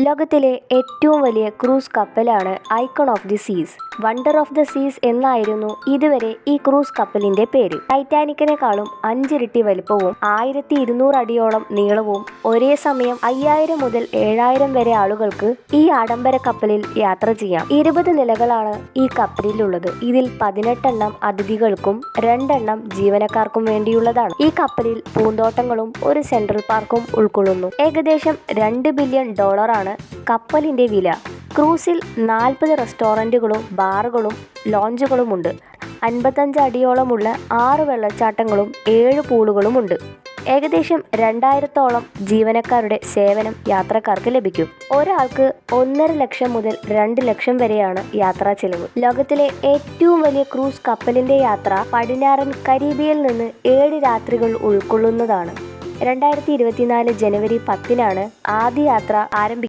ലോകത്തിലെ ഏറ്റവും വലിയ ക്രൂസ് കപ്പലാണ് ഐക്കൺ ഓഫ് ദി സീസ്, വണ്ടർ ഓഫ് ദ സീസ് എന്നായിരുന്നു ഇതുവരെ ഈ ക്രൂസ് കപ്പലിന്റെ പേര്. ടൈറ്റാനിക്കിനെക്കാളും 5 ഇരട്ടി വലിപ്പവും 1200 അടിയോളം നീളവും ഒരേ സമയം 5000 മുതൽ 7000 വരെ ആളുകൾക്ക് ഈ ആഡംബര കപ്പലിൽ യാത്ര ചെയ്യാം. 20 നിലകളാണ് ഈ കപ്പലിലുള്ളത്. ഇതിൽ 18 എണ്ണം അതിഥികൾക്കും 2 എണ്ണം ജീവനക്കാർക്കും വേണ്ടിയുള്ളതാണ്. ഈ കപ്പലിൽ പൂന്തോട്ടങ്ങളും ഒരു സെൻട്രൽ പാർക്കും ഉൾക്കൊള്ളുന്നു. ഏകദേശം $2 ബില്യൺ കപ്പലിന്റെ വില. ക്രൂസിൽ 40 റെസ്റ്റോറന്റുകളും ബാറുകളും ലോഞ്ചുകളുമുണ്ട്. 55 അടിയോളമുള്ള 6 വെള്ളച്ചാട്ടങ്ങളും 7 പൂളുകളുമുണ്ട്. ഏകദേശം 2000ഓളം ജീവനക്കാരുടെ സേവനം യാത്രക്കാർക്ക് ലഭിക്കും. ഒരാൾക്ക് 1.5 ലക്ഷം മുതൽ 2 ലക്ഷം വരെയാണ് യാത്രാ ചെലവ്. ലോകത്തിലെ ഏറ്റവും വലിയ ക്രൂസ് കപ്പലിന്റെ യാത്ര പടിഞ്ഞാറൻ കരീബിയയിൽ നിന്ന് 7 രാത്രികൾ ഉൾക്കൊള്ളുന്നതാണ്. 2024 ജനുവരി 10-നാണ് ആദ്യ യാത്ര ആരംഭിക്കുന്നത്.